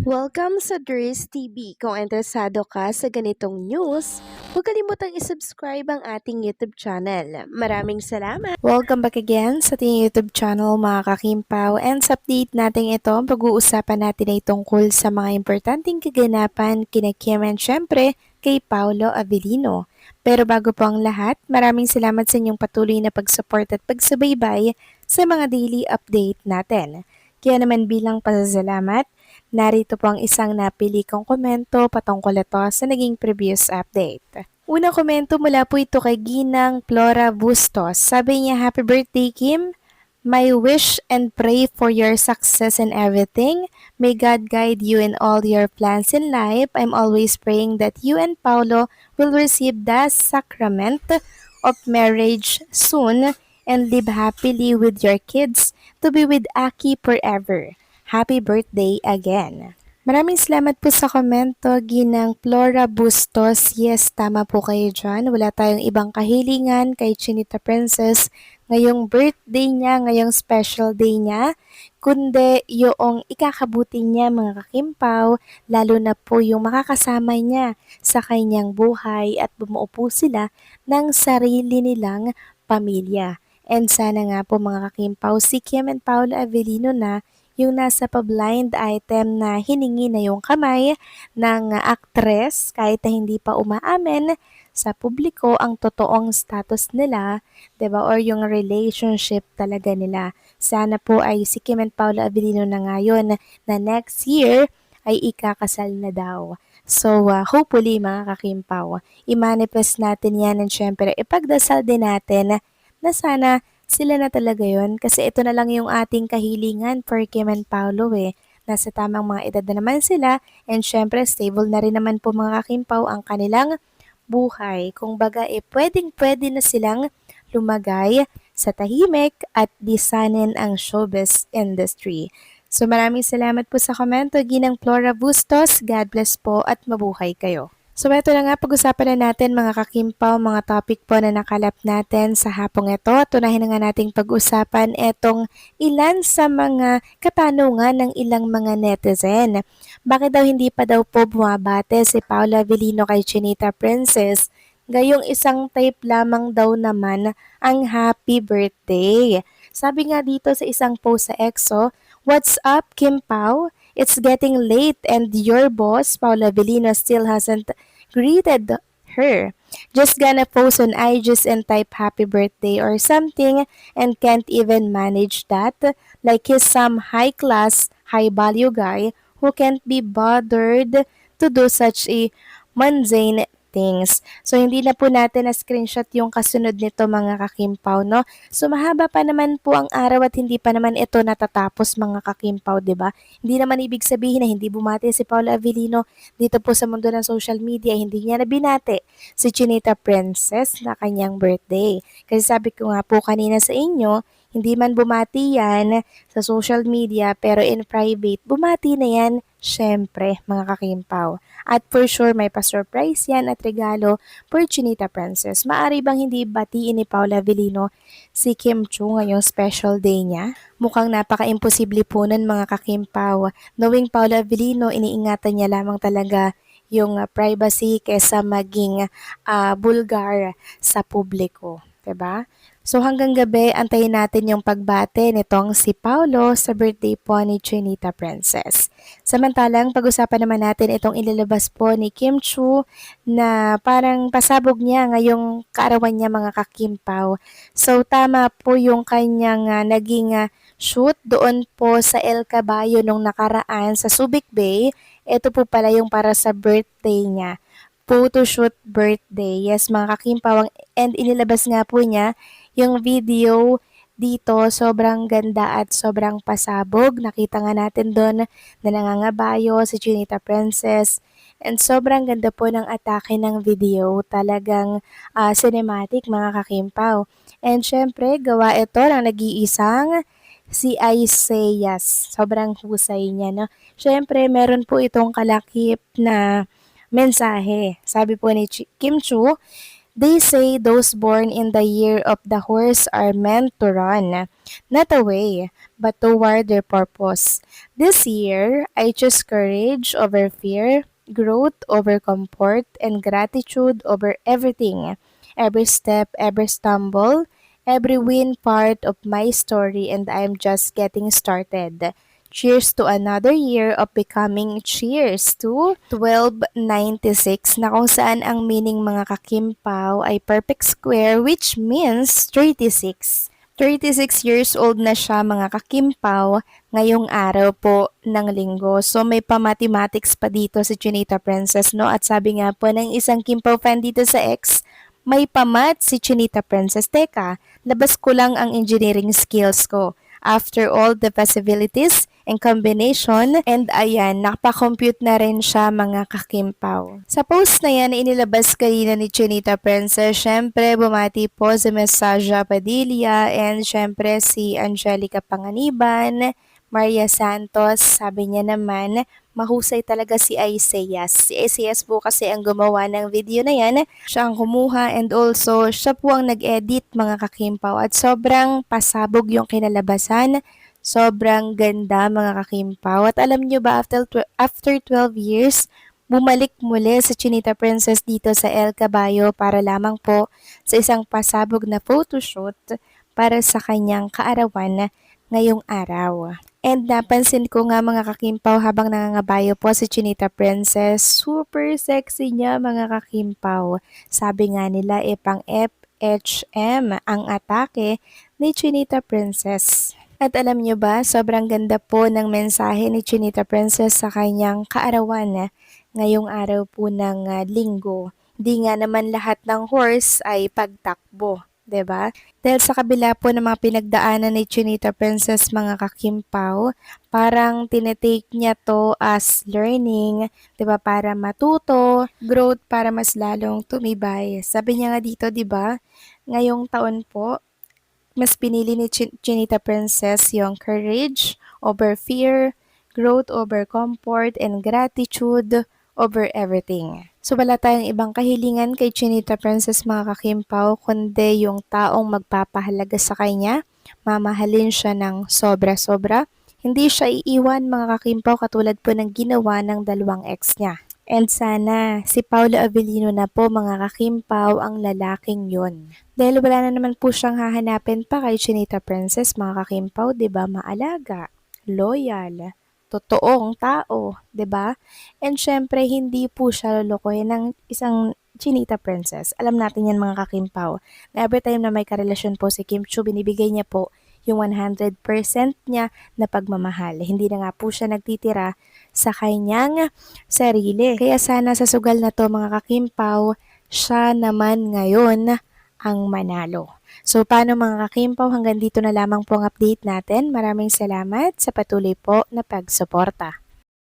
Welcome sa Dries TV. Kung interesado ka sa ganitong news, huwag kalimutang isubscribe ang ating YouTube channel. Maraming salamat! Welcome back again sa ating YouTube channel mga kakimpaw. And sa update natin ito, pag-uusapan natin ay tungkol sa mga importanteng kaganapan kina Kim and syempre kay Paolo Avellino. Pero bago po ang lahat, maraming salamat sa inyong patuloy na pag-support at pagsubaybay sa mga daily update natin. Kaya naman bilang pasasalamat, narito po ang isang napili kong komento patungkol ito sa naging previous update. Unang komento mula po ito kay Ginang Flora Bustos. Sabi niya, Happy birthday Kim! My wish and pray for your success in everything. May God guide you in all your plans in life. I'm always praying that you and Paulo will receive the sacrament of marriage soon and live happily with your kids to be with Aki forever. Happy birthday again! Maraming salamat po sa komento, Ginang Flora Bustos. Yes, tama po kayo dyan. Wala tayong ibang kahilingan kay Chinita Princess ngayong birthday niya, ngayong special day niya, kundi yung ikakabuti niya mga kakimpaw, lalo na po yung makakasama niya sa kanyang buhay at bumuo po sila ng sarili nilang pamilya. And sana nga po mga kakimpaw, si Kim and Paolo Avellino na yung nasa pa-blind item na hiningi na yung kamay ng actress kahit na hindi pa umaamin sa publiko ang totoong status nila, 'di ba? Or yung relationship talaga nila. Sana po ay si Kim and Paolo Avellino na ngayon na next year ay ikakasal na daw. So, hopefully mga kakimpaw, i-manifest natin yan and syempre ipagdasal din natin na sana sila na talaga yon kasi ito na lang yung ating kahilingan for Kim and Paolo eh. Nasa tamang mga edad na naman sila and syempre stable na rin naman po mga kakimpaw ang kanilang buhay. Kung baga pwedeng-pwede na silang lumagay sa tahimik at lisanin ang showbiz industry. So maraming salamat po sa komento, Ginang Flora Bustos. God bless po at mabuhay kayo. So ito na nga, pag-usapan na natin mga kakimpaw, mga topic po na nakalap natin sa hapong ito. Tunahin na nga nating pag-usapan itong ilan sa mga katanungan ng ilang mga netizen. Bakit daw hindi pa daw po bumabate si Paolo Avellino kay Chinita Princess? Gayong isang type lamang daw naman ang happy birthday. Sabi nga dito sa isang post sa EXO, "What's up, Kim Pao? It's getting late and your boss, Paula Avellino, still hasn't greeted her. Just gonna post on IGs and type happy birthday or something and can't even manage that. Like he's some high class, high value guy who can't be bothered to do such a mundane things." So, hindi na po natin na-screenshot yung kasunod nito mga kakimpaw, no? So, mahaba pa naman po ang araw at hindi pa naman ito natatapos mga kakimpaw, di ba? Hindi naman ibig sabihin na hindi bumati si Paolo Avellino dito po sa mundo ng social media, hindi niya na binati si Chinita Princess na kanyang birthday. Kasi sabi ko nga po kanina sa inyo, hindi man bumati yan sa social media pero in private, bumati na yan syempre mga kakimpaw. At for sure may pa-surprise yan at regalo for Chinita Princess. Maari bang hindi batiin ni Paula Avellino si Kim Chu ngayong special day niya? Mukhang napaka-imposible po nun mga kakimpaw. Knowing Paula Avellino, iniingatan niya lamang talaga yung privacy kesa maging bulgar sa publiko. 'Di ba? So hanggang gabi, antayin natin yung pagbate nitong si Paulo sa birthday po ni Chinita Princess. Samantalang, pag-usapan naman natin itong ilalabas po ni Kim Chu na parang pasabog niya ngayong kaarawan niya mga kakimpaw. So tama po yung kanyang naging shoot doon po sa El Caballo nung nakaraan sa Subic Bay. Ito po pala yung para sa birthday niya. Photoshoot birthday. Yes, mga kakimpaw. And inilabas nga po niya yung video dito, sobrang ganda at sobrang pasabog. Nakita nga natin doon na nangangabayo si Chinita Princess. And sobrang ganda po ng atake ng video. Talagang cinematic mga kakimpaw. And syempre, gawa ito ng nag-iisang si Isaias. Sobrang husay niya, no? Syempre, meron po itong kalakip na mensahe. Sabi po ni Kim Chu, They say those born in the year of the horse are meant to run, not away, but toward their purpose. This year, I choose courage over fear, growth over comfort, and gratitude over everything. Every step, every stumble, every win part of my story, and I'm just getting started. Cheers to another year of becoming. Cheers to 1296 na kung saan ang meaning mga kakimpaw ay perfect square which means 36. 36 years old na siya mga kakimpaw ngayong araw po ng linggo. So may pa-mathematics pa dito si Chinita Princess, no? At sabi nga po ng isang Kimpaw fan dito sa X, may pamat si Chinita Princess. Teka, labas ko lang ang engineering skills ko. After all the possibilities and combination, and ayan, nakapakompute na rin siya mga kakimpaw. Sa post na yan, inilabas kanina ni Chinita Princess, syempre bumati po si Mesaja Padilla and syempre si Angelica Panganiban, Maria Santos, sabi niya naman, mahusay talaga si Isaias. Si Isaias po kasi ang gumawa ng video na yan. Siya ang kumuha and also siya po ang nag-edit mga kakimpaw at sobrang pasabog yung kinalabasan. Sobrang ganda mga kakimpaw. At alam nyo ba after 12 years, bumalik muli sa Chinita Princess dito sa El Caballo para lamang po sa isang pasabog na photoshoot para sa kanyang kaarawan ngayong araw. And napansin ko nga mga kakimpaw habang nangangabayo po si Chinita Princess, super sexy niya mga kakimpaw. Sabi nga nila pang FHM ang atake ni Chinita Princess. At alam niyo ba, sobrang ganda po ng mensahe ni Chinita Princess sa kanyang kaarawan ngayong araw po ng linggo. Di nga naman lahat ng horse ay pagtakbo. 'Di ba? Dahil sa kabila po ng mga pinagdaanan ni Chinita Princess mga kakimpaw, parang tinetake niya to as learning, 'di ba? Para matuto, growth para mas lalong tumibay. Sabi niya nga dito, 'di ba? Ngayong taon po, mas pinili ni Chinita Princess yung courage over fear, growth over comfort, and gratitude over everything. So wala tayong ibang kahilingan kay Chinita Princess mga kakimpaw, kundi yung taong magpapahalaga sa kanya, mamahalin siya ng sobra-sobra. Hindi siya iiwan mga kakimpaw katulad po ng ginawa ng dalawang ex niya. And sana si Paolo Avellino na po mga kakimpaw ang lalaking yun. Dahil wala na naman po siyang hahanapin pa kay Chinita Princess mga kakimpaw, 'di ba? Maalaga, loyal, totoong tao, 'di ba? And syempre hindi po siya lolokohin ng isang Chinita Princess. Alam natin yan mga kakimpaw. Na every time na may karelasyon po si Kim Chiu, binibigay niya po yung 100% niya na pagmamahal. Hindi na nga po siya nagtitira sa kanyang sarili. Kaya sana sa sugal na to mga kakimpaw, siya naman ngayon ang manalo. So paano mga kakimpaw, hanggang dito na lamang po ang update natin. Maraming salamat sa patuloy po na pagsuporta.